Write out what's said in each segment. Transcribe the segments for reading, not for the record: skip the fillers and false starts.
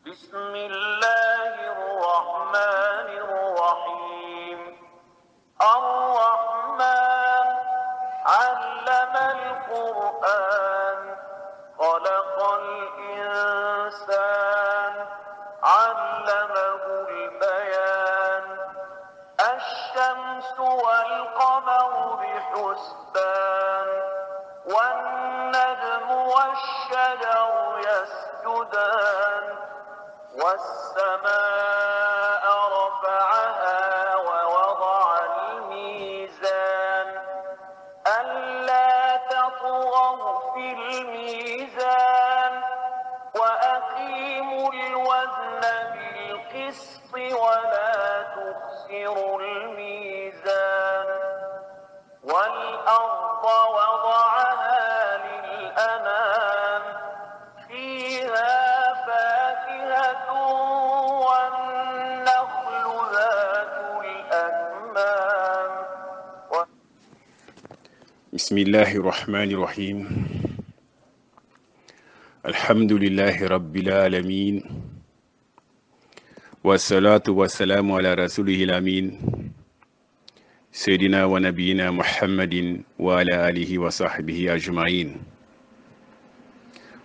بسم الله الرحمن الرحيم الرحمن علم القرآن خلق الإنسان علمه البيان الشمس والقمر بحسبان والنجم والشجر يسجدان والسماء رفعها ووضع الميزان ألا تطغوا في الميزان وأقيموا الوزن بالقسط ولا تخسروا الميزان والأرض وضعها للأنام فيها فاكهة والنخل ذات الأكمام بسم الله الرحمن الرحيم الحمد لله رب العالمين والصلاة والسلام على رسوله الأمين سيدنا ونبينا محمد وعلى آله وصحبه أجمعين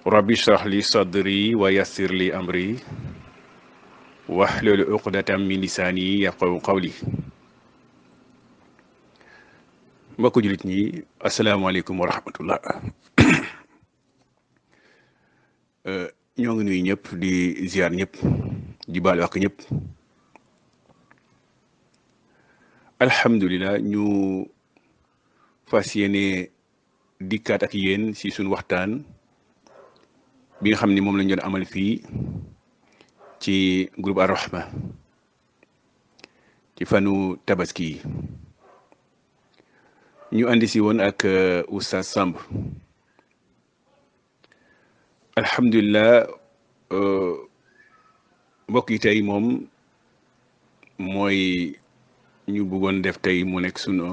رب اشرح لي صدري ويسر لي أمري واحلل عقدة من لساني يفقهوا قولي mbokku jullit ñi asalaamaaleykum wa rahmatullah ñoo ngi nuyu ñëpp di ziar ñëpp di baalu ak ñëpp alhamdulilah ñu fas yéene dikkaat ak yéen si suñu waxtaan bi nga xam ni moom lañ doon amal fii ci groupe Ar-Rahma ci fanu tabaski yi ñu andi si woon ak Oustaz Samb alhamdulilah mbokk yi tey moom mooy ñu bëggoon def tey mu nekk sunu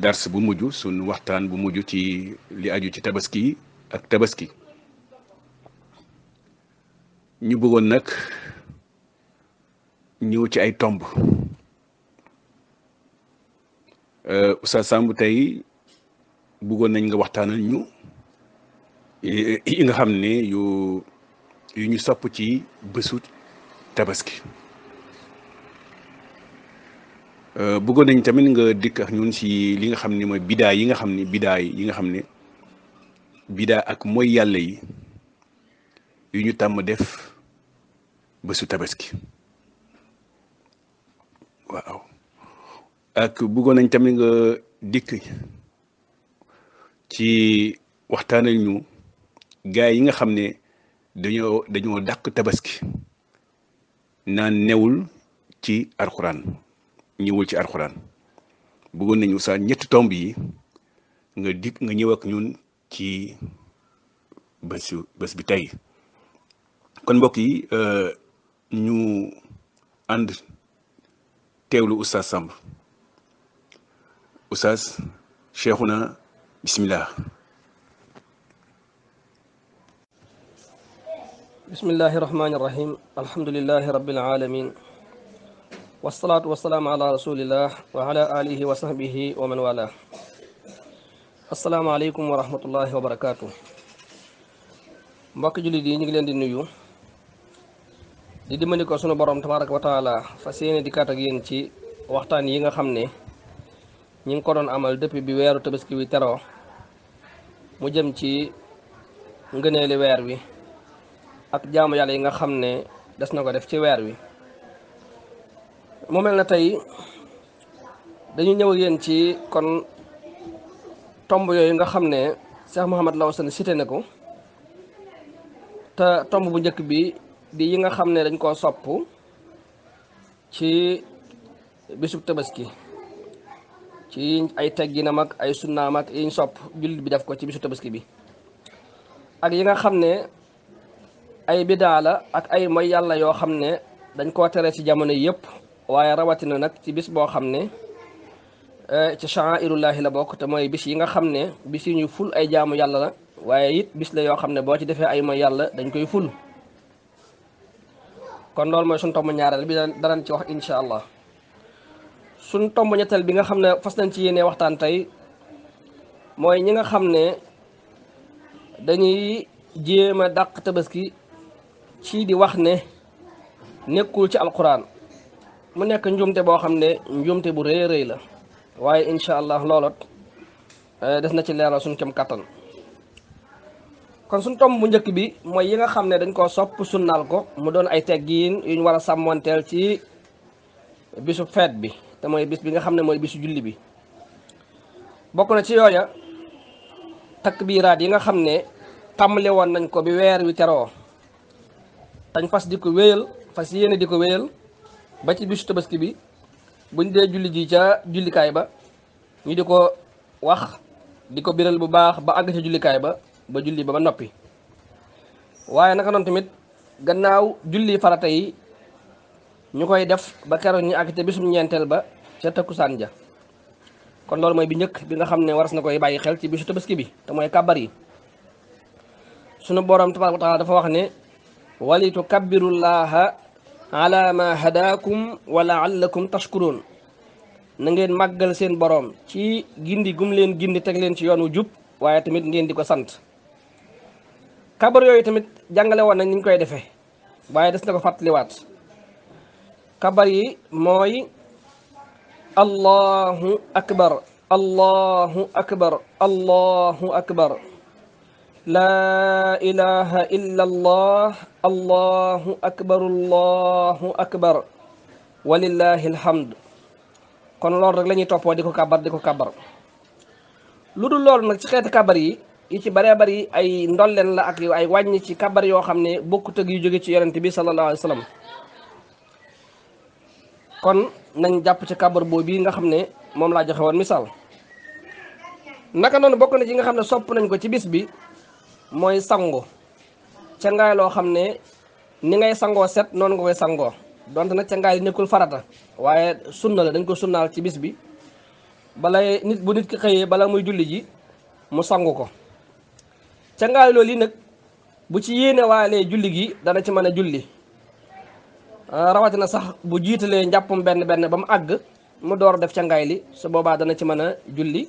dars bu mujj sunu waxtaan bu mujj ci li aju ci tabaski ak tabaski ñu bëggoon nag ñëw ci ay tomb Oustaz Samb tey bëggoon nañ nga waxtaanal ñu yi nga xam ne yu ñu sopp ci bésu tabaski bëggoon nañ tamit nga dikk ak ñun si li nga xam ne mooy bidaa yi nga xam ne bidaa ak mooy yàlla yi yu ñu tàmm def bésu tabaski waaw ak bëggoon nañ tamit nga dikk ci waxtaanal ñu gaay yi nga xam ne dañoo dàq tabaski naan newul ci alxuraan ñëwul ci alxuraan bëggoon nañu sa ñetti tomb yi nga dikk nga ñëw ak ñun ci bés bi tey kon mbokk yi ñu ànd teewlu Oustaz Samb Oustaz Cheikhouna bismillah bismillahi irrahmani irrahim alhamdulilahi rabbil alamin wasalaatu wasalaamu ala rasulillah wa ala alihi wa sahbihi wa man wala asalaamaaleykum wa rahmatullahi wa barakaatu mbokki jullit yi ñu ngi leen di nuyu di dimbali ko sunu borom tabaraka wa taala fas yéene di kat ak yéen ci waxtaan yi nga xam ne ñi ngi ko doon amal depuis bi weeru tabaski wi teroo mu jëm ci ngëneeli weer wi ak jaamu yàlla yi nga xam ne des na ko def ci weer wi mu mel na tey dañu ñëw ak yéen ci kon tomb yooyu nga xam ne Cheikh Mouhamed Lawsane cité na ko te tomb bu njëkk bi di yi nga xam ne dañ koo sopp ci bisub tabaski ci ay tegginam ak ay sunnaam ak yiñ sopp jullit bi def ko ci bisu tabaski bi ak yi nga xam ne ay bidaa la ak ay mooy yàlla yoo xam ne dañ koo tere ci jamono yëpp waaye rawatina nag ci bis boo xam ne ci sha'airullahi la bokk te mooy bis yi nga xam ne bis yi ñuy ful ay jaamu yàlla la waaye it bis la yoo xam ne boo ci defee ay mooy yàlla dañ koy ful kon loolu mooy suñ tomb ñaareel bi danañ ci wax insha allah suñ tomb ñetteel bi nga xam ne fas nañ ci yéene waxtaan tey mooy ñi nga xam ne dañuy jéem a dàq tabaski ci di wax ne nekkul ci alquran mu nekk njuumte boo xam ne njuumte bu rëy rëy la waaye incha allah loolot des na ci leeral suñ kem kattan kon suñ tomb bu njëkk bi mooy yi nga xam ne dañ koo sopp sunnaal ko mu doon ay teggiin yuñ war a sàmmoonteel ci bisu feet bi te mooy bis bi nga xam ne mooy bisu julli bi bokk na ci yooya takbiraat yi nga xam ne tàmbale woon nañ ko bi weer wi teroo tañ fas di ko wéyal fas yéene di ko wéyal ba ci bisu tabaski bi buñ dee julli ji ca jullikaay ba ñu di ko wax di ko biral bu baax ba àgg ca jullikaay ba julli ba noppi waaye naka noonu tamit gannaaw julli farata yi ñu koy def ba keroog ñu àgg ca bisum ñeenteel ba ca takkusaan ja kon loolu mooy bi njëkk bi nga xam ne waras na koy bàyyi xel ci bisu tabaski bi te mooy kàbbar yi sunu borom tabaaraka wa taala dafa wax ne walitu kabbirullaha ala ma hadakum wa laallakum tashkurun na ngeen màggal seen borom ci gindi gum leen gindi teg leen ci yoon wu jub waaye tamit ngeen di ko sant kabar yooyu tamit jàngale woon nañ ni ñu koy defee waaye des na ko fàttaliwaat kabar yi mooy allahu akbar allahu akbar allahu akbar laa ilaha illa allah allahu akbar walillahi alhamd kon loolu rek la ñuy toppoo di ko kabar lu dul loolu nag ci xeeti kabar yi ci bëree bëri ay ndolleen la ak ay wàññi ci kabar yoo xam ne bokkut ak yu jóge ci yonent bi sallallahu alayhi wa sallam kon nañ jàpp ci kabar boobu nga xam ne moom laa joxe woon misaal naka noonu bokk na ci nga xam ne sopp nañ ko ci bis bi mooy sango ca ngaay loo xam ne ni ngay sangoo set noonu nga koy sangoo donte nag ca ngaay li nekkul farata waaye sunna la dañ ko sunnaal ci bis bi bala nit ki xëyee bala muy julli ji mu sangu ko ca ngaay loolu yi nag bu ci yéene waalee julli gi dana ci mën a julli rawatina sax bu jiitalee njàppum benn ba mu àgg mu door def ca ngaay li su boobaa dana ci mën a julli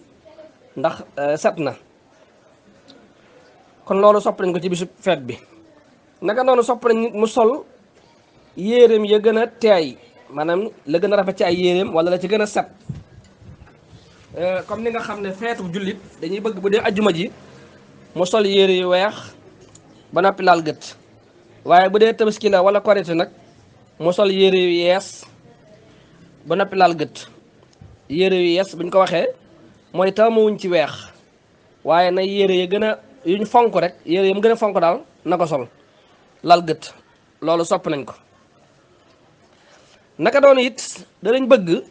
ndax set na kon loolu sopp nañ ko ci bisu feet bi naka noonu sopp nañ nit mu sol yéeréem ya gën a teey maanaam la gën a rafet ci ay yéeréem wala la ci gën a set comme ni nga xam ne feetu jullit dañuy bëgg bu dee ajjuma ji mu sol yére yu weex ba noppi laal gët waaye bu dee tabaski la wala korite nag mu sol yére yu yees ba noppi laal gët yére yu yees buñ ko waxee mooy taamuwuñ ci weex waaye na yére ya gën a yuñ fonk rek yére yam gën a fonk daal na ko sol lal gët loolu sopp nañ ko naka doon it danañ bëgg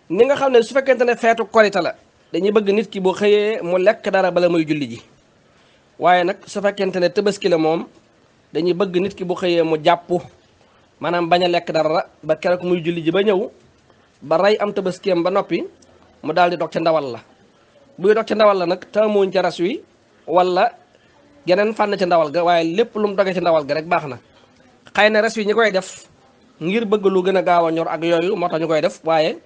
ni nga xam ne su fekkente ne feetu korite la dañuy bëgg nit ki boo xëyee mu lekk dara bala muy julli ji waaye nag su fekkente ne tabaski la moom dañuy bëgg nit ki bu xëyee mu jàpp maanaam bañ a lekk dara ba keroog muy julli ji ba ñëw ba rey am tabaskiyam ba noppi mu daal di dog ca ndawal la buy dog ca ndawal la nag taamuñ ca ras wi wala geneen fànn ca ndawal ga waaye lépp lu mu doge ca ndawal ga rek baax na xëy na res wi ñi koy def ngir bëgg lu gën a gaaw a ñor ak yooyu moo tax ñu koy def waaye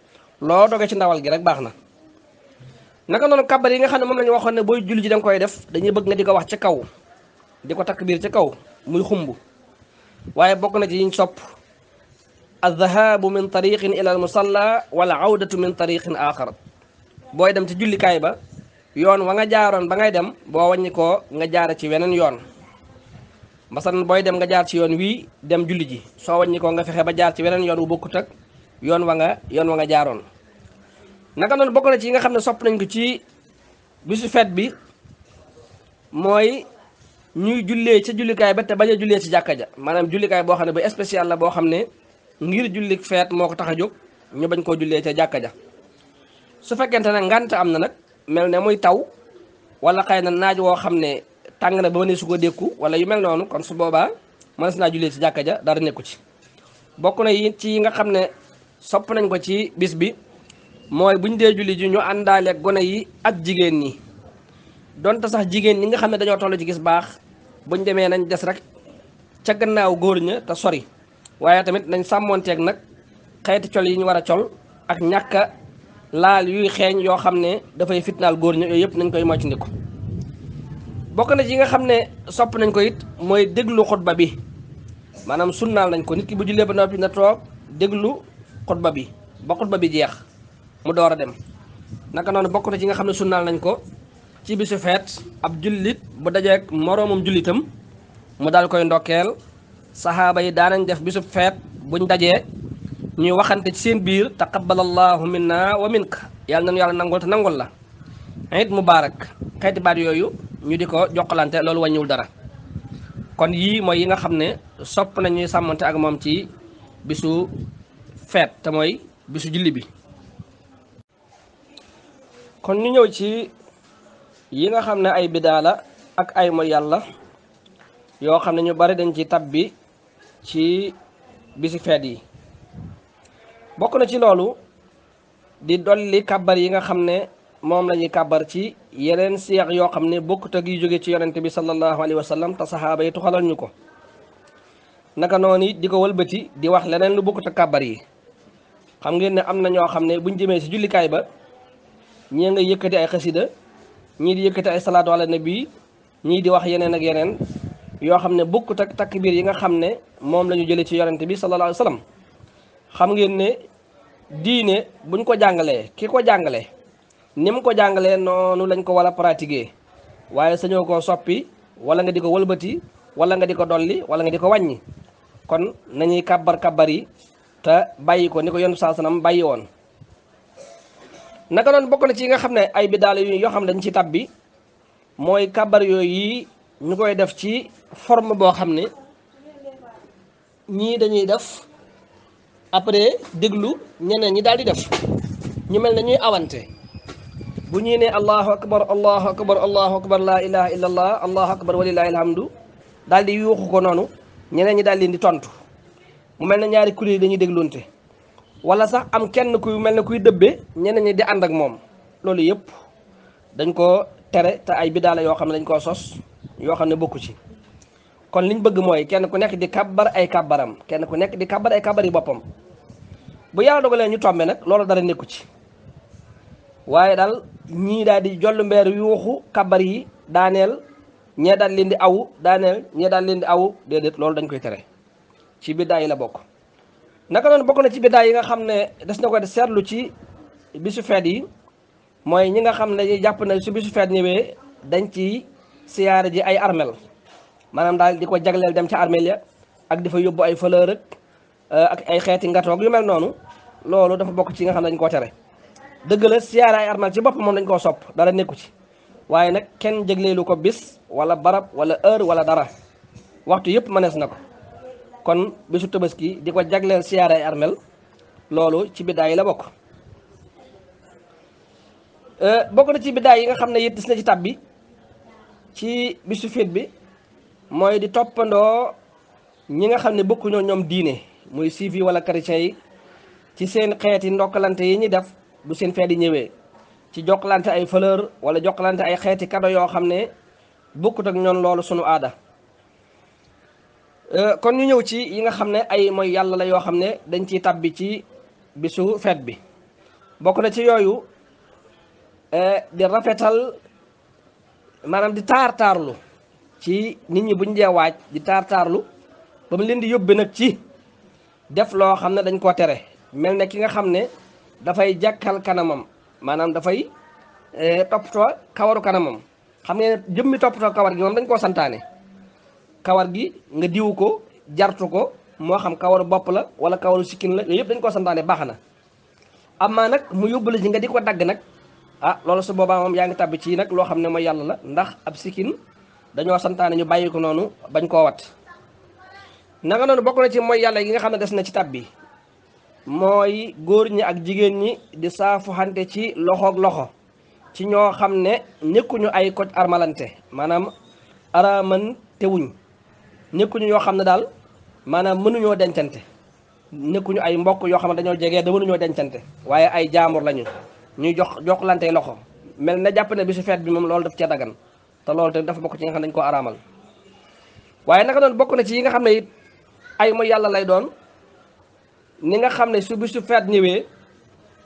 loo doge ci ndawal gi rek baax na naka noonu kabar yi nga xam ne moom la ñu waxoon ne booy julli ji da nga koy def dañuy bëgg nga di ko wax ca kaw di ko takk biir ca kaw muy xumb waaye bokk na ci yiñ sopp adhahabu min tariqin ila al musalla wala awdatu min tariqin axar booy dem ci jullikaay ba yoon wa nga jaaroon ba ngay dem boo wàññi koo nga jaare ci weneen yoon masalan booy dem nga jaar ci yoon wii dem julli ji soo wàññi koo nga fexe ba jaar ci weneen yoon wu bokkut ak yoon wa nga jaaroon naka noonu bokk na ci yi nga xam ne sopp nañ ko ci bisu feet bi mooy ñuy jullee ca jullikaay ba te bañ a jullee ci jàkka ja maanaam jullikaay boo xam ne ba spécial la boo xam ne ngir julli feet moo ko tax a jóg ñu bañ koo jullee ca jàkka ja su fekkente ne ngant am na nag mel ne muy taw wala xëy na naaj woo xam ne tàng na ba ne su ko dékku wala yu mel noonu kon su boobaa mënees naa jullee ci jàkka ja dara nekku ci bokk na yi ci yi nga xam ne sopp nañ ko ci bis bi mooy buñ dee julli ji ñu àndaale gone yi ak jigéen ñi donte sax jigéen ñi nga xam ne dañoo toll ci gis baax buñ demee nañ des rek ca gannaaw góor ña te sori waaye tamit nañ sàmmoonteeg nag xeeti col yi ñu war a col ak ñàkk a laal yuy xeeñ yoo xam ne dafay fitnaal góor ña yooyu yëpp nañ koy moytandiku. bokk na ci yi nga xam ne sopp nañ ko it mooy déglu xutba bi maanaam sunnaal nañ ko nit ki bu jullee ba noppi na toog déglu xutba bi ba xutba bi jeex mu door a dem. naka noonu bokk na ci nga xam ne sunnaal nañ ko ci bisu feet ab jullit bu dajeek moroomam jullitam mu daal koy ndokkeel. saxaaba yi daanañ def bisu feet buñ dajee ñuy waxante ci seen biir taqabbalallahu minna wa minka yàlla nañu yàlla nangul te nangul la it mubaarak xeeti baat yooyu ñu di ko jokkalante loolu wàññiwul dara. kon yii mooy yi nga xam ne sopp nañuy sàmmante ak moom ci bisu feet te mooy bisu julli bi. kon ñu ñëw ci yi nga xam ne ay bidaa la ak ay mooy yàlla yoo xam ne ñu bari dañ ci tabbi ci bisi feet yi. bokk na ci loolu di dolli kàbbar yi nga xam ne moom la ñuy kàbbar ci yeneen seex yoo xam ne bokkut ak yu jóge ci yonente bi sallallahu alayhi wa sallam te saxaaba yi tuxalal ñu ko. naka noonu di ko wëlbati di wax leneen lu bokkut ak kàbbar yi. xam ngeen ne am na ñoo xam ne buñ jëmee ci jullikaay ba ñii nga yëkkati ay xasida ñii di yëkkati ay salaatu ala nabi ñii di wax yeneen ak yeneen yoo xam ne bokkut ak takbiir yi nga xam ne moom la ñu jëlee ci yonente bi sallallahu alayhi wa sallam. xam ngeen ne diine buñ ko jàngalee ki ko jàngale ni mu ko jàngalee noonu lañ ko war a pratiquer waaye sañoo koo soppi wala nga di ko wëlbati wala nga di ko dolli wala nga di ko wàññi. kon nañuy kàbbar yi te bàyyi ko ni ko yonent saa sanam bàyyi woon. naka noonu bokk na ci nga xam ne ay bidaal yoo xam ne dañ ci tabbi mooy kàbbar yooyu yi ñu koy def ci forme boo xam ne ñii dañuy def après déglu ñeneen ñi daal di def ñu mel ne ñuy awante bu ñuy ne allahu akbar allahu akbar allahu akbar laa ilaha illa allah allahu akbar walillahi alhamdu daal di yuuxu ko noonu ñeneen ñi daal leen di tontu mu mel ne ñaari kuréel dañuy déglunte wala sax am kenn kuy mel ne kuy dëbbe ñeneen ñi di ànd ak moom. loolu yëpp dañ koo tere te ay bidaala yoo xam ne dañ koo sos yoo xam ne bokku ci. kon liñ bëgg mooy kenn ku nekk di kàbbar ay kàbbaram kenn ku nekk di kàbbar ay kàbbar yi boppam. bu yàlla dogalee ñu tombe nag loolu dara nekku ci waaye daal ñii daal di jollu mbeer yuuxu kàbbar yi daaneel ñee daal leen di awu daaneel ñee daal leen di awu déedéet loolu dañ koy tere ci biddaa yi la bokk. naka noonu bokk na ci biddaa yi nga xam ne des na ko seetlu ci bisu feet yi mooy ñi nga xam ne dañuy jàpp ne su bisu feet ñëwee dañ ci siyaare ji ay armel maanaam daal di ko jagleel dem ca armel ya ak di fa yóbbu ay fleur ak ay xeeti ngatoog yu mel noonu loolu dafa bokk ci nga xam ne dañ koo tere. dëgg la siyaare ay armel ci bopp moom dañ koo sopp dara nekku ci waaye nag kenn jégleelu ko bis wala barab wala heure wala dara waxtu yëpp mënees na ko. kon bisu tabaski di ko jagleel siyaare ay armel loolu ci biddaa yi la bokk. bokk na ci biddaa yi nga xam ne it gis na ci tab bi ci bisu feet bi mooy di toppandoo ñi nga xam ne bokkuñoo ñoom diine muy juif yi wala chrétien yi ci seen xeeti ndokkalante yi ñuy def bu seen feet yi ñëwee ci jokkalante ay fleur wala jokkalante ay xeeti kado yoo xam ne bokkut ak ñoom loolu sunu aada. kon ñu ñëw ci yi nga xam ne ay mooy yàlla la yoo xam ne dañ ciy tabbi ci bisu feet bi bokk na ci yooyu di rafetal maanaam di taarlu ci nit ñi buñ dee waaj di taarlu ba mu leen di yóbbe nag ci def loo xam ne dañ koo tere mel ne ki nga xam ne dafay jàkkal kanamam maanaam dafay toppatoo kawaru kanamam xam ne jëmmi toppatoo kawar gi moom dañ koo santaane kawar gi nga diw ko jartu ko moo xam kawaru bopp la wala kawaru sikkin la yooyu yëpp dañ koo santaane baax na amaa nag mu yóbbu la ci nga di ko dagg nag loolu su boobaa moom yaa ngi tabbi ci nag loo xam ne mooy yàlla la ndax ab sikkin dañoo santaane ñu bàyyi ko noonu bañ koo wat. naka noonu bokk na ci mooy yàlla yi nga xam ne des na ci tab bi mooy góor ñi ak jigéen ñi di saafu xante ci loxoog loxo ci ñoo xam ne nekkuñu ay koj armalante maanaam araman te wuñ nekkuñu ñoo xam ne daal maanaam mënuñoo dencante nekkuñu ay mbokk yoo xam ne dañoo jegee da mënuñoo dencante waaye ay jaambur lañu ñuy joxlante loxo mel na jàpp ne bisu feet bi moom loolu daf cee dagan te loolu te dafa bokk ci nga xam ne dañu koo araamal waaye naka doon bokk na ci yi nga xam ne it ay mooy yàlla lay doon ni nga xam ne su bisu feet ñëwee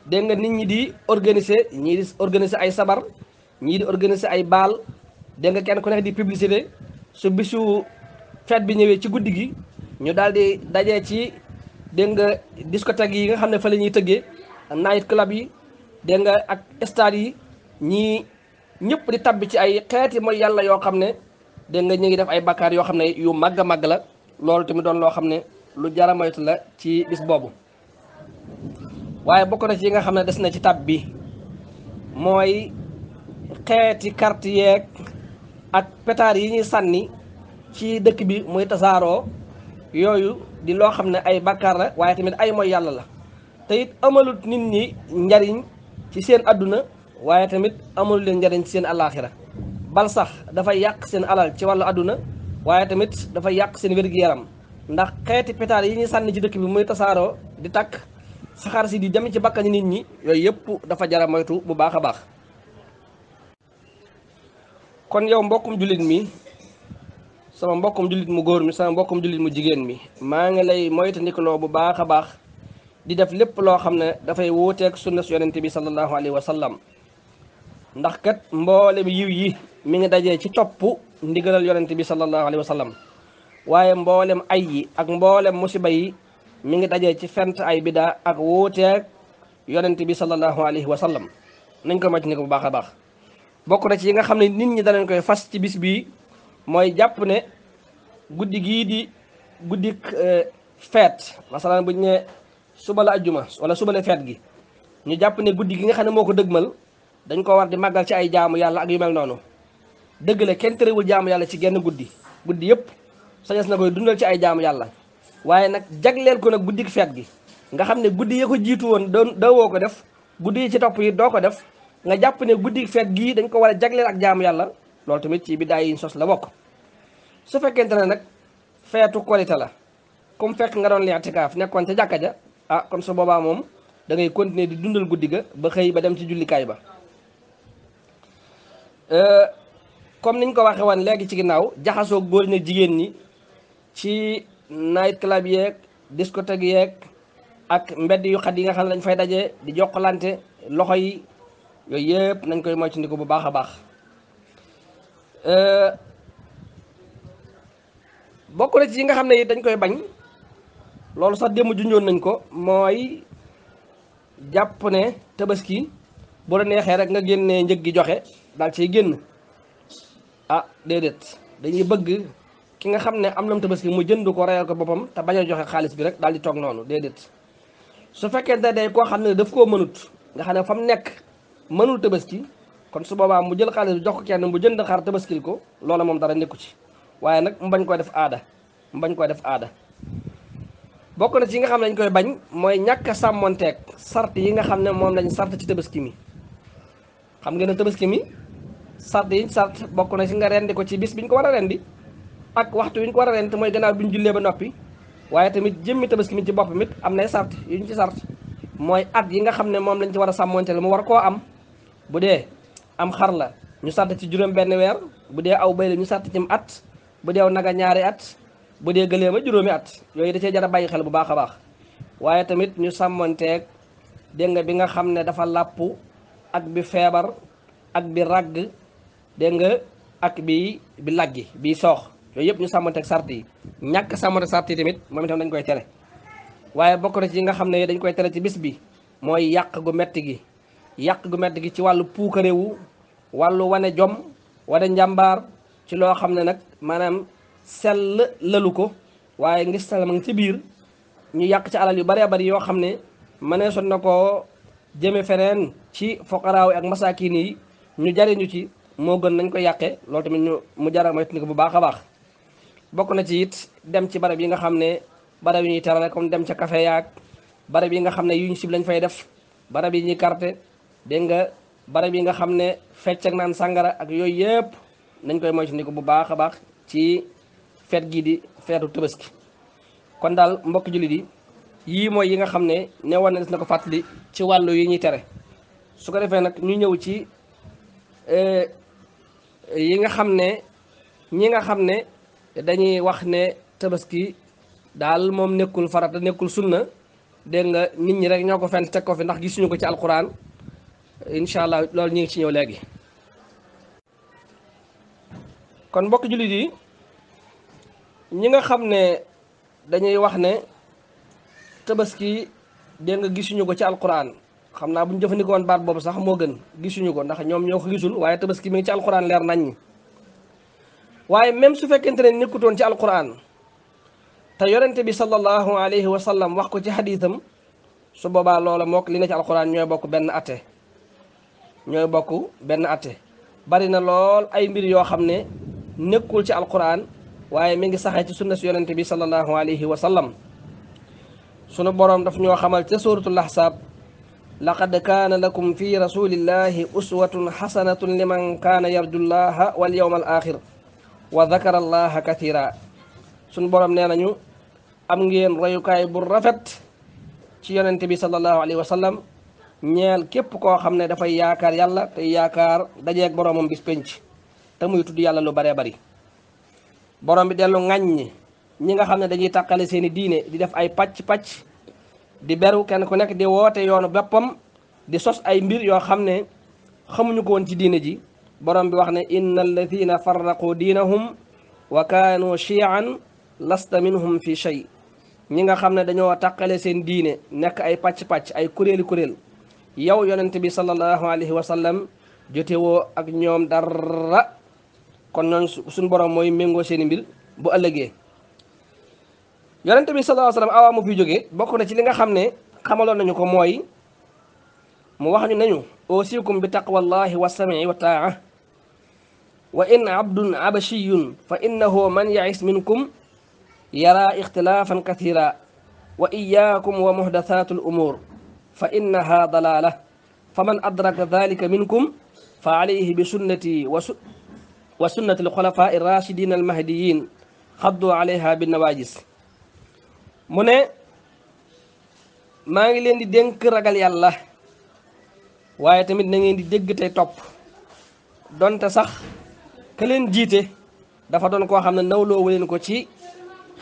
dégg nga nit ñi di organiser ñii di organiser ay sabar ñii di organiser ay baal dégg nga kenn ku nekk di publicité su bisu feet bi ñëwee ci guddi gi ñu daal di dajee ci dégg nga discothèque yi nga xam ne fa la ñuy tëggee night club yi dégg nga ak stade yi ñii ñëpp di tabbi ci ay xeeti mooy yàlla yoo xam ne dégg nga ñu ngi def ay bakkaar yoo xam ne yu màgg a màgg la loolu tamit doon loo xam ne lu jar a moytu la ci bis boobu waaye bokk na ci yi nga xam ne des na ci tab bi mooy xeeti carte yeeg ak pétard yi ñuy sànni ci dëkk bi muy tasaaroo yooyu di loo xam ne ay bakkaar la waaye tamit ay mooy yàlla la te it amalut nit ñi njariñ ci seen adduna waaye tamit amalu leen njariñ ci seen alaaxira bal sax dafay yàq seen alal ci wàllu adduna waaye tamit dafay yàq seen wér-gu-yaram ndax xeeti pétard yi ñuy sànni ci dëkk bi muy tasaaroo di takk saxaar si di jëm ci bakkani nit ñi yooyu yëpp dafa jara moytu bu baax a baax kon yow mbokkum jullit mi sama mbokkum jullit mu góor mi sama mbokkum jullit mu jigéen mi maa ngi lay moytandikuloo bu baax a baax di def lépp loo xam ne dafay wuuteeg sunna su yonente bi sallallahu alayhi wa sallam ndax kat mboolem yiw yi mi ngi dajee ci topp ndigalal yonente bi sallallahu alayhi wa sallam waaye mboolem ay yi ak mboolem musiba yi mi ngi dajee ci fent ay bida ak wuuteeg yonente bi sallallahu alayhi wa sallam nañ ko moytandiku bu baax a baax bokk na ci yi nga xam ne nit ñi danañ koy fas ci bis bii mooy jàpp ne guddi gii di guddi feet masalan bu ñu ne suba la ajjuma wala suba la feet gi ñu jàpp ne guddi gi nga xam ne moo ko dëgmal dañ ko war di màggal ci ay jaamu yàlla ak yu mel noonu dëgg la kenn terewul jaamu yàlla ci genn guddi yëpp sañes na koy dundal ci ay jaamu yàlla waaye nag jagleel ko nag guddi feet gi nga xam ne guddi yi ko jiitu woon doo ko def guddi yi ci topp yi doo ko def nga jàpp ne guddi feet gii dañ ko war a jagleel ak jaamu yàlla loolu tamit ci biddaa yi sos la bokk su fekkente ne nag feetu korite la comme fekk nga doon li i'tikaaf nekkoon ca jàkka ja ah kon su boobaa moom da ngay continuer di dundal guddi ga ba xëy ba dem ci jullikaay ba comme niñ ko waxee woon léegi ci ginnaaw jaxasoo góor ñi jigéen ñi ci night club yeeg discothèque yeeg ak mbedd yu xat yi nga xam ne dañ fay daje di jokkalante loxo yi yooyu yëpp nañ koy moytandiku bu baax a baax bokk na ci yi nga xam ne dañ koy bañ loolu sax démb junjoon nañ ko mooy jàpp ne tabaski bu la neexee rek nga génnee njëg gi joxe daal ciy génn ah déedéet dañuy bëgg ki nga xam ne am na tabaski mu jënd ko reyal ko boppam te bañ a joxe xaalis bi rek daal di toog noonu déedéet su fekkente day koo xam ne daf koo mënut nga xam ne fa mu nekk mënul tabaski kon su boobaa mu jël xaalis bi jox ko kenn mu jënd xar tabaskil ko loola moom dara nekku ci waaye nag mu bañ koo def aada bokk na ci yi nga xam ne dañ koy bañ mooy ñàkk a sàmmonteeg sart yi nga xam ne moom lañ sart ci tabaski mi xam ngeen ne tabaski mi sart yi sart bokk na ci nga rendi ko ci bis biñ ko war a rendi ak waxtu wi ñu ko war a rendi mooy gannaaw bi ñu jullee ba noppi waaye tamit jëmmi tabaski mi ci bopp mit am nay sart yu ñu ci sart mooy at yi nga xam ne moom lañ ci war a sàmmonteel mu war koo am bu dee am xar la ñu sart ci juróom benn weer bu dee aw bay la ñu sart ci at bu dee aw naga ñaari at bu dee gëleema juróomi at yooyu da cee jar a bàyyi xel bu baax a baax waaye tamit ñu sàmmonteeg dégg nga bi nga xam ne dafa làpp ak bi feebar ak bi ragg dégg nga ak bi laggi bi soox yooyu yëpp ñu sàmmonteeg sart yi ñàkk sàmmonteeg sart yi tamit moom itam dañ koy tere waaye bokk na ci yi nga xam ne dañ koy tere ci bis bi mooy yàq gu metti gi ci wàllu puukarewu wàllu wane jom wane njàmbaar ci loo xam ne nag maanaam sell lalu ko waaye ngis sell ma ngi ci biir ñu yàq ci alal yu bëree bëri yoo xam ne mëneesoon na koo jëme feneen ci foqaraaw ak masaakin yi ñu jariñu ci moo gën nañ ko yàqee loolu tamit mu jaral moytu ko bu baax a baax bokk na ci it dem ci barab yi nga xam ne barab yi ñuy terale comme dem ca café yaag barab yi nga xam ne yu ñu sib lañ fay def barab yi ñuy carte dégg nga barab yi nga xam ne fecc ak naan sàngara ak yooyu yëpp nañ koy moytu ko bu baax a baax ci feet gii di feetu tabaski kon daal mbokki jullit yi yii mooy yi nga xam ne newoon na des na ko fàttali ci wàllu yi ñuy tere su ko defee nag ñu ñëw ci yi nga xam ne ñi nga xam ne dañuy wax ne tabaski daal moom nekkul farata nekkul sunna dégg nga nit ñi rek ñoo ko fent teg ko fi ndax gisuñu ko ci alquran incha allah loolu ñu ngi ci ñëw léegi. kon mbokk jullit yi ñi nga xam ne dañuy wax ne tabaski dégg nga gisuñu ko ci alquran xam naa bu ñu jëfandikoon baat boobu sax moo gën gisuñu ko ndax ñoom ñoo ko gisul waaye tabaski mi ngi ci alquran leer nañ ñi waaye même su fekkente ne nekkutoon ci alquran te yonente bi sallallahu alayhi wa sallam wax ko ci xadiisam su boobaa loola mook li ne ci alquran ñooy bokk benn atte bari na lool ay mbir yoo xam ne nekkul ci alquran waaye mi ngi saxee ci sunna si yonente bi sallallahu alayhi wa sallam sunu boroom daf ñoo xamal ca suratul ahsaab laqad kaana lakum fi rasulillahi uswatun xasanatun liman kaana yarju llaha wal yawma al axir wa dakara allaha kathira sunu boroom nee nañu am ngeen royukaay bu rafet ci yonente bi sallallahu alayhi wa sallam ñeel képp koo xam ne dafay yaakaar yàlla te yaakaar dajeeg boroomam bis penc te muy tudd yàlla lu baree bari boroom bi dellu ŋàññi ñi nga xam ne dañuy tàqale seeni diine di def ay pàcc-pàcc di beru kenn ku nekk di woote yoonu boppam di sos ay mbir yoo xam ne xamuñu ko woon ci diine ji borom bi wax ne inna alladina farraqu diinahum wa kaanu chian lasta minhum fi shay ñi nga xam ne dañoo tàqale seen diine nekk ay pàcc-pàcc ay kuréel yow yonente bi sallallahu alayhi wa sallam jotewoo ak ñoom dara kon ñooñ suñ borom mooy méngoo seeni mbir bu ëllëgee yonente bi sallallahu alayhi wa sallam awaa mu fi jógee bokk na ci li nga xam ne xamaloon nañu ko mooy mu wax ñu nañu ausikum bi taqwallahi wa sam'i wa taa wa in abdun abashiyun fa innahu man ya'is minkum yara ixtilaafan kathira wa iyaakum wa muhdathatul umur fa innaha dalala fa man adraka dhalika minkum fa alayhi bi sunnati wa sunnati alxulafai rachidin almahdiyin xaddu alayha bin nawajis mu ne maa ngi leen di dénk ragal yàlla waaye tamit na ngeen di dégg tey topp donte sax ka leen jiite dafa doon koo xam ne nawloowu leen ko ci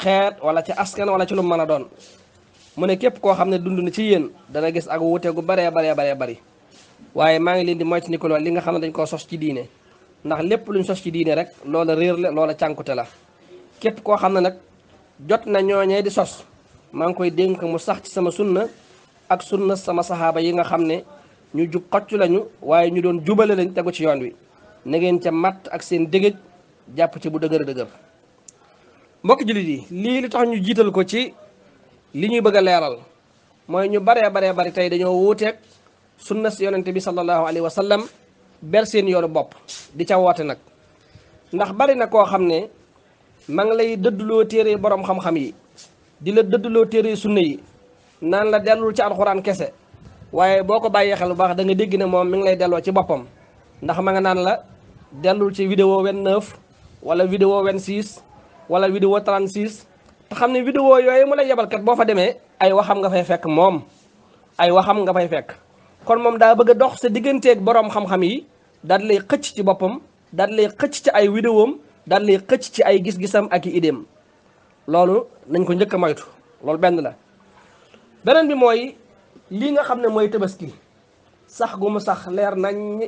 xeet wala ci askan wala ci lu mën a doon mu ne képp koo xam ne dund na ci yéen dana gis ak wuute gu baree bari waaye maa ngi leen di moytu ni ko lool li nga xam ne dañ koo sos ci diine ndax lépp luñ sos ci diine rek loola réer la loola cànkute la képp koo xam ne nag jot na ñooñee di sos maa ngi koy dénk mu sax ci sama sunna ak sunna sama saxaaba yi nga xam ne ñu jub xocc lañu waaye ñu doon jubale lañ tegu ci yoon wi na ngeen ca matt ak seen dégëj jàpp ci bu dëgër mbokki jullit yi lii li tax ñu jiital ko ci li ñuy bëgg a leeral mooy ñu baree bari tey dañoo wuuteeg sunna si yonente bi sallallahu alayhi wa sallam ber seen yoonu bopp di ca woote nag ndax bari na koo xam ne ma ngi lay dëdduloo téere borom xam-xam yi di la dëdduloo téere sunna yi naan la dellul ci alxuraan kese waaye boo ko bàyyee xel bu baax da nga dégg ne moom mi ngi lay delloo ci boppam ndax ma nga naan la dellul ci vidéo 29 wala vidéo 26 wala vidéo 36 te xam ne vidéo yooyu mu lay yebalkat boo fa demee ay waxam nga fay fekk moom ay waxam nga fay fekk kon moom daa bëgg a dox sa digganteeg boroom xam-xam yi daal di lay xëcc ci boppam daal di lay xëcc ci ay vidéom daal di lay xëcc ci ay gis-gisam ak i idéem loolu nañ ko njëkk a moytu loolu benn la beneen bi mooy lii nga xam ne mooy tabaski sax gu mu sax leer nañ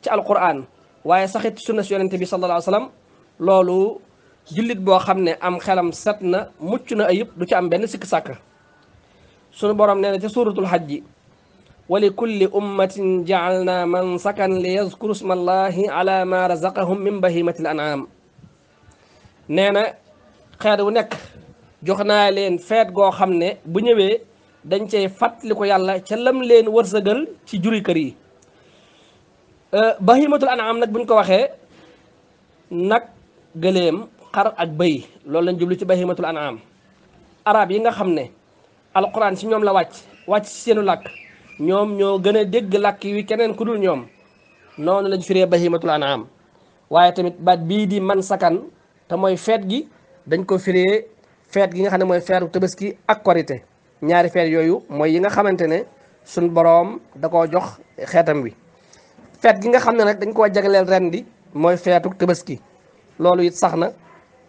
ci alquran waaye saxit sunna si yonente bi sallallahu alayhi wa sallam loolu jullit boo xam ne am xelam set na mucc na ayib du ci am benn sikk sàkk sunu borom nee na ca suuratul hajji wa li kulli ummatin ja'alna mansakan li yazkuru sma allahi ala ma razaqahum min bahimatil an'am nee na xeet wu nekk jox naa leen feet goo xam ne bu ñëwee dañ cey fàttali ko yàlla ca lam leen wërsëgal ci juri kër yi bahimatul an'am nag buñ ko waxee nag gëléem xar ak bëy loolu lañ jublu ci bahimatul an'am arab yi nga xam ne alquran ci ñoom la wàcc ci seenu làkk ñoom ñoo gën a dégg làkk wi keneen ku dul ñoom noonu lañ firee bahimatul an'am waaye tamit baat bii di man sakan te mooy feet gi dañ ko firee feet gi nga xam ne mooy feetu tabaski ak korite ñaari feet yooyu mooy yi nga xamante ne suñ boroom da koo jox xeetam wi. feet gi nga xam ne nag dañ koo jagleel ren di mooy feetu tabaski loolu it sax na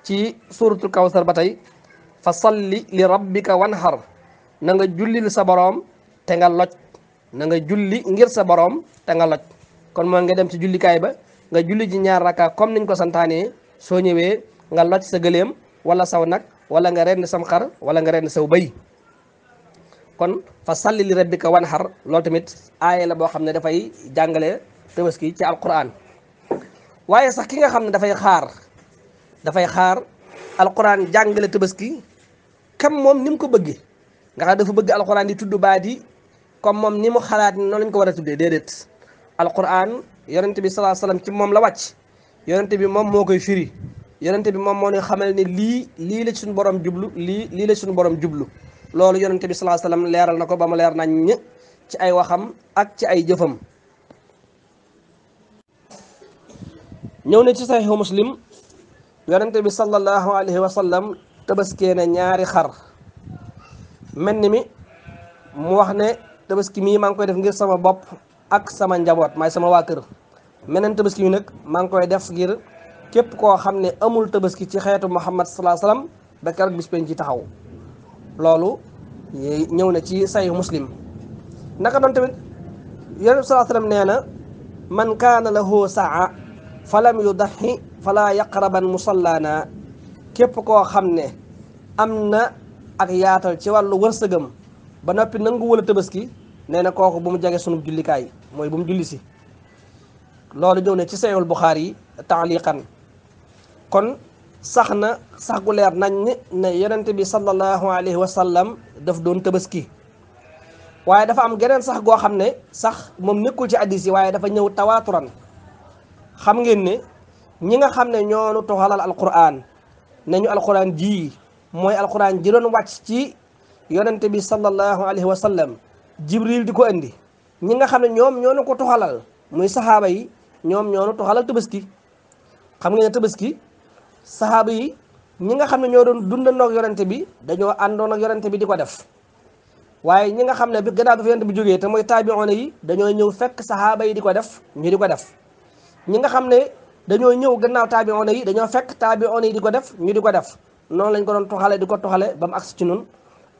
ci suuratul kawsar ba tey fa salli li rabbika wanhar na nga jullil sa boroom te nga loj na nga julli ngir sa boroom te nga loj kon mooy nga dem ci jullikaay ba nga julli ji ñaar rakka comme niñ ko santaanee soo ñëwee nga loj sa gëléem wala saw nag wala nga rend sam xar wala nga rend saw bëy kon fa salli li rabbika wanhar loolu tamit aaya la boo xam ne dafay jàngale tabaski ci alquran waaye sax ki nga xam ne dafay xaar alquran jàngale tabaski kam moom ni mu ko bëggee nga xam dafa bëgg alquran di tudd baat yi comme moom ni mu xalaat ni noonu lañ ko war a tuddee déedéet alquran yonente bi sallallahu alayhi wasallam ci moom la wàcc yonente bi moom moo koy firi yonente bi moom moo ñu xamal ne lii la ci suñu borom jublu lii la ci suñu borom jublu loolu yonente bi sallallahu alayhi wasallam leeral na ko ba mu leer nañ ñë ci ay waxam ak ci ay jëfam ñëw na ci saxiixu muslim yonente bi sallallahu alayhi wa sallam tabaskee na ñaari xar mel ni mi mu wax ne tabaski mii maa ngi koy def ngir sama bopp ak sama njaboot maay sama waa kër meneen tabaski mi nag maa ngi koy def ngir képp koo xam ne amul tabaski ci xeetu muhammad sallallahu alayhi wa sallam ba keroog bis penc ci taxaw loolu ñëw na ci saxiixu muslim naka doon tamit yonente bi sallallahu alayhi wa sallam nee na man kaana lahu saa falam yudaxi fala yaqraban musallana képp koo xam ne am na ak yaatal ci wàllu wërsëgam ba noppi nangu wala tabaski nee na kooku bu mu jege sunu jullikaay mooy bu mu julli si loolu ñëw ne ci Sahihul Bukhari taaliqan kon sax na sax gu leer nañ ne yonente bi sallallahu alayhi wa sallam daf doon tabaski waaye dafa am geneen sax goo xam ne sax moom nekkul ci hadiis yi waaye dafa ñëw tawaaturan xam ngeen ne ñi nga xam ne ñoonu toxalal alquran nañu alquran ji mooy alquran ji doon wàcc ci yonente bi sallallahu alayhi wa sallam jibril di ko indi ñi nga xam ne ñoom ñoonu ko toxalal muy saxaaba yi ñoom ñoonu toxalal tabaski xam ngeen ne tabaski saxaaba yi ñi nga xam ne ñoo doon dundandoog yonente bi dañoo àndoon ak yonente bi di ko def waaye ñi nga xam ne bi gannaaw bi fa yonente bi jógee te mooy taabi'oona yi dañoo ñëw fekk saxaaba yi di ko def ñu di ko def ñi nga xam ne dañoo ñëw gannaaw taabi'oona yi dañoo fekk taabi'oona yi di ko def ñu di ko def noonu lañ ko doon toxale di ko toxale ba mu agsi ci nun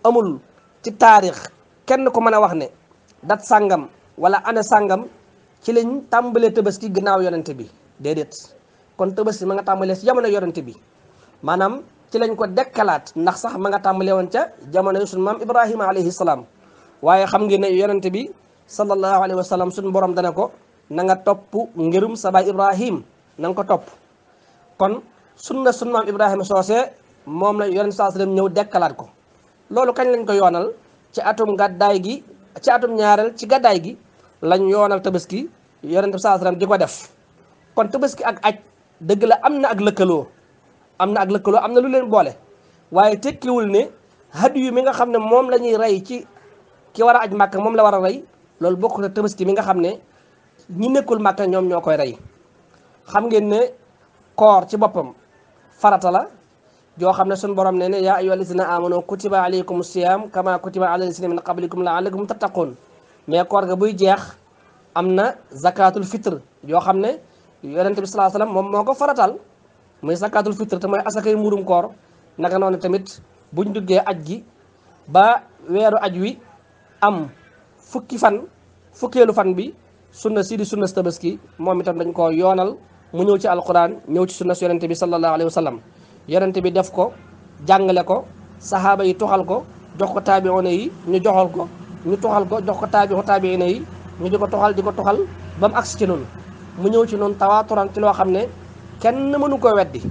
amul ci taarix kenn ko mën a wax ne dat sàngam wala ana sàngam ci lañ tàmbalee tabaski gannaaw yonente bi déedéet kon tabaski ma nga tàmbalee si jamono yonente bi maanaam ci lañ ko dekkalaat ndax sax ma nga tàmbalee woon ca jamono yu suñu maam ibrahima alayhi salaam waaye xam ngeen ne yonente bi sallallahu alayhi wa sallam suñu borom dana ko na nga topp ngirum sa baay ibrahim na nga ko topp kon sunna suñu maam ibrahima soosee moom la yonente sallallahu alayhi wa sallam ñëw dekkalaat ko loolu kañ lañ ko yoonal ci atum gàddaay gi ci atum ñaareel ci gàddaay gi lañ yoonal tabaski yonente bi sallallahu alayhi wa sallam di ko def kon tabaski ak aj dëgg la am na ak lëkkaloo am na lu leen boole waaye tekkiwul ne hadiyu mi nga xam ne moom la ñuy rey ci ki war a aj màkk moom la war a rey loolu bokk na tabaski mi nga xam ne ñi nekkul màkk ñoom ñoo koy rey xam ngeen ne koor ci boppam farata la joo xam ne suñu borom ne ne yaa ayyuhal lazina amanu kutiba alaykum siyam kama kutiba ala lazina min qablikum la'allakum tattaqun mais koor ga buy jeex am na zakatul fitre yoo xam ne yonente bi sallallahu alayhi wasallam moom moo ko faratal muy zakatul fitre te mooy asakay muurum koor naka noonu tamit buñ duggee aj gi ba weeru aj wi am fukkeelu fan bi sunna si di sunna tabaski moom itam dañ ko yoonal mu ñëw ci alquran ñëw ci sunna yonente bi sallallahu alayhi wasallam yonente bi def ko jàngale ko sahaaba yi toxal ko jox ko taabi'oona yi ñu joxal ko ñu toxal ko jox ko taabi'oona yi ñu di ko toxal ba mu agsi ci noonu mu ñëw ci noonu tawaaturan ci loo xam ne kenn mënu ko weddi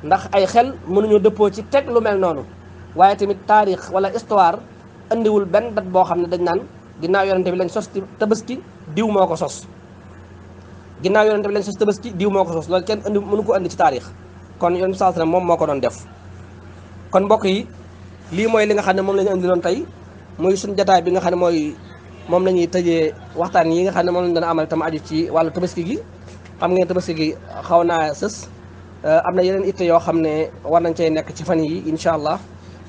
ndax ay xel mënuñu dëppoo ci teg lu mel noonu waaye tamit taarix wala histoire andiwul benn dat boo xam ne dañ naan ginnaaw yonente bi lañ sos tabaski diw moo ko sos ginnaaw yonente bi lañ sos tabaski diw moo ko sos loolu kenn andi mënu ko andi ci taarix kon yonente sallallahu alayhi wasallam moom moo ko doon def kon mbokk yi lii mooy li nga xam ne moom la ñu andi loon tey muy suñu jataay bi nga xam ne mooy moom la ñuy tëjee waxtaan yi nga xam ne moom lañ doon amal tam aju ci wàllu tabaski gi xam ngeen tabaski gi xaw naa sës am na yeneen itte yoo xam ne war nañ cee nekk ci fan yi incha allah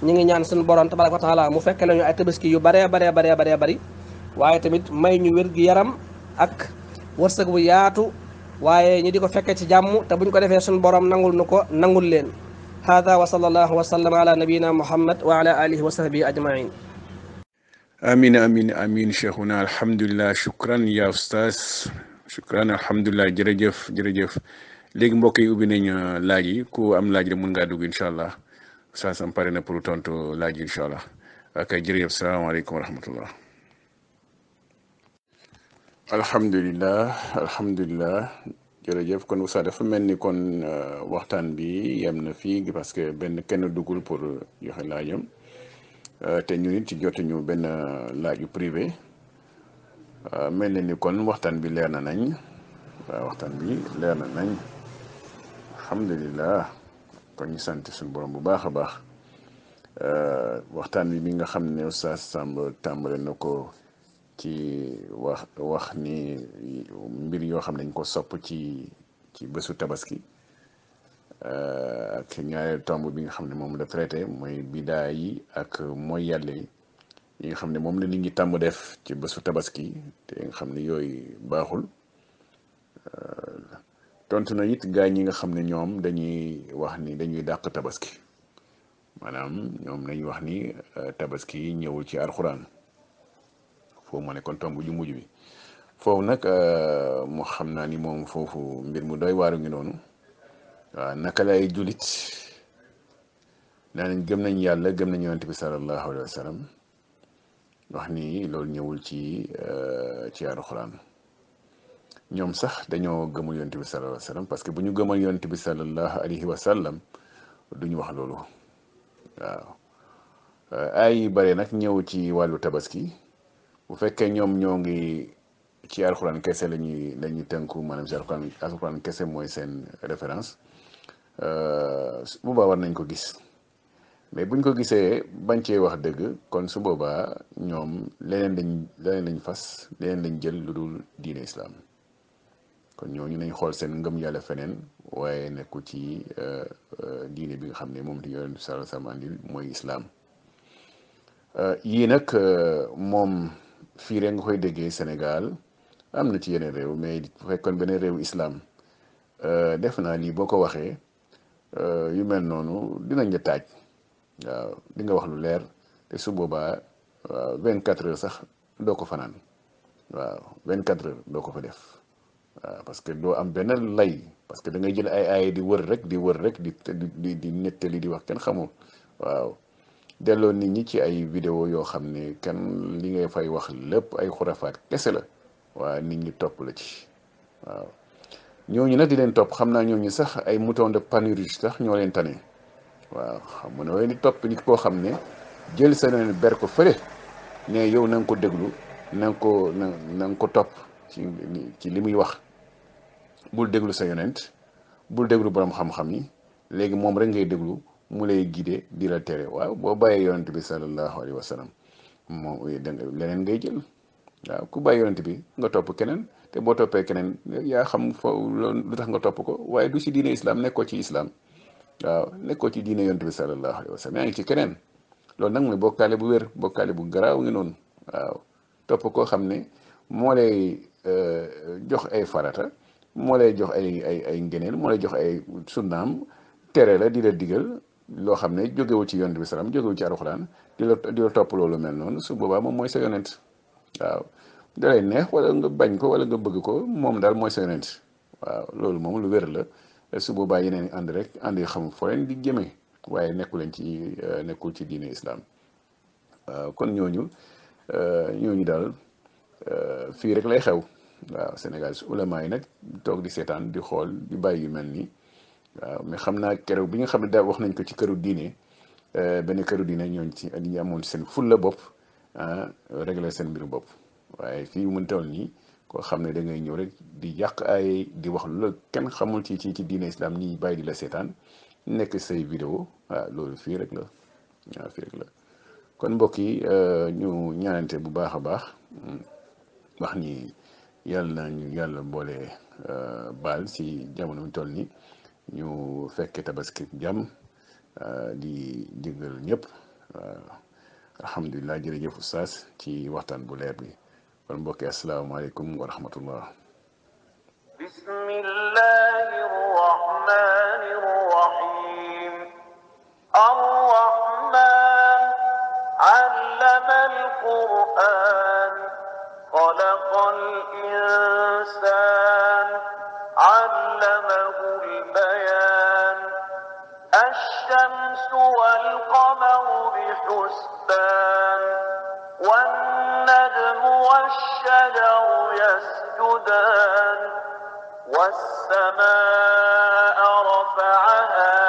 ñi ngi ñaan suñu borom tabaraka wa taala mu fekke lañu ay tabaski yu baree bari waaye tamit may ñu wér gi yaram ak wërsëg bu yaatu waaye ñi di ko fekkee ci jàmm te buñ ko defee suñu borom nangul nu ko nangul leen hada wa sallallahu wa sallam ala nabiyina muhammad wa ala alihi wa sahbihi ajmain amin amin amin cheikhuna alhamdulilah shukran ya ustaz shukran alhamdulilah jërëjëf léegi mbokk yi ubbi nañ laaj yi ku am laaj rek mën ngaa dugg incha allah ustaz am pare na pour tontu laaj yi incha allah ak jërëjëf salaamaaleykum wa rahmatullah alhamdulilah jërëjëf kon ustaz dafa mel ni kon waxtaan bi yem na fii parce que kenn duggul pour joxe laajam te ñu nit ci jotuñu benn laaju privé mel na ni kon waxtaan bi leer na nañ alhamdulilah kon ñu sant suñu borom bu baax a baax waxtaan bi mi nga xam ne Oustaz Samb tàmbale na ko ci wax ni mbir yoo xam ne dañ ko sopp ci bésu tabaski ak ñaareel tomb bi nga xam ne moom la traité mooy bidaa yi ak mooy yàlla yi nga xam ne moom la nit ñi tàmm def ci bésu tabaski te nga xam ne yooyu baaxul tontu na it gaa ñi nga xam ne ñoom dañuy wax ni dañuy dàq tabaski maanaam ñoom lañuy wax ni tabaski ñëwul ci alxuraan foofu moo nekkoon tomb ju mujj bi foofu nag moo xam naa ni moom foofu mbir mu doy waaru ngi noonu waaw naka lay jullit naa nañ gëm nañ yàlla gëm nañ yonent bi sallallahu alayhi wa sallam wax ni loolu ñëwul ci alxuraan ñoom sax dañoo gëmul yonent bi sallallahu alayhi wa sallam parce que bu ñu gëmal yonent bi sallallahu alayhi wa sallam duñu wax loolu waaw ay yu bare nag ñëw ci wàllu tabaski bu fekkee ñoom ñoo ngi ci alxuraan kese lañuy tënku maanaam ci alxuraan kese mooy seen référence bu boobaa war nañ ko gis mais buñ ko gisee bañ cee wax dëgg kon su boobaa ñoom leneen lañ fas leneen lañ jël lu dul diine islam kon ñooñu nañ xool seen ngëm yàlla feneen waaye nekku ci diine bi nga xam ne moom di yonent bi sallallahu alayhi wa sallam andil mooy islam yii nag moom fii rek nga koy déggee Sénégal am na ci yeneen réew mais bu fekkoon beneen réew islam def naa lii boo ko waxee yu mel noonu dinañ la taaj waaw di nga wax lu leer te su boobaa waaw 24 heures sax doo ko fanaan waaw 24 heures doo ko fa def waaw parce que doo am benn lay parce que da ngay jël ay di wër rek di nettali di wax kenn xamul waaw delloo nit ñi ci ay vidéo yoo xam ne kenn li ngay fay wax lépp ay xurafaat kese la waaw nit ñi topp la ci waaw ñooñu nag di leen topp xam naa ñooñu sax ay mouton de Panurge sax ñoo leen tane waaw xam nga ne di topp nit koo xam ne jël sa neen ber ko fële ne yow na nga ko déglu na nga ko topp ci li muy wax bul déglu sa yonent bul déglu borom xam-xam yi léegi moom rek ngay déglu mu lay guider di la tere waaw boo bàyyee yonent bi sallallahu alayhi wa sallam moom leneen ngay jël waaw ku bàyyi yonent bi nga topp keneen te boo toppee keneen yaa xam lu tax nga topp ko waaye du ci diine islam nekkoo ci islam waaw nekkoo ci diine yonent bi sallallahu alayhi wa sallam yaa ngi ci keneen loolu nag mooy bokkaale bu wér bokkaale bu garaaw ngi noonu waaw topp koo xam ne moo lay jox ay farata moo lay jox ay ngeneel moo lay jox ay sunnaam tere la di la digal loo xam ne jógewul ci yonent bi salaam jógewul ci alxuraan di la topp loolu mel noonu su boobaa moom mooy sa yonent waaw da lay neex wala nga bañ ko wala nga bëgg ko moom daal mooy sa yonent waaw loolu moom lu wér la su boobaa yeneen ànd rek ànd yi xam foo leen di jëmee waaye nekkul ci diine islam waaw kon ñooñu daal fii rek lay xew waaw Sénégal su ulama yi nag toog di seetaan di xool di bàyyi yu mel nii waaw mais xam naa keroog bi nga xam ne daal wax nañ ko ci këru diine benn këru diine ñooñ ci ñu amoon seen fulla bopp régler seen mbiru bopp waaye fii mu toll nii koo xam ne da ngay ñëw rek di yàq ay di wax lu la kenn xamul ci diine islam ñi bàyyi di la seetaan nekk say vidéo waaw loolu fii rek la waaw fii rek la kon mbokk yi ñu ñaanante bu baax a baax wax ni yàlla ñu yàlla boole baal ci jamono mu toll nii ñu fekkee tabaski jàmm di jégal ñëpp alhamdulilah jërëjëf oustaz ci waxtaan bu leer bi kon mbokki asalaamaaleykum wa rahmatullah. bismillahi rrahmani rrahim. arrahman allama alquran xalaqal insan allamahu albayan. الشمس والقمر بحسبان والنجم والشجر يسجدان والسماء رفعها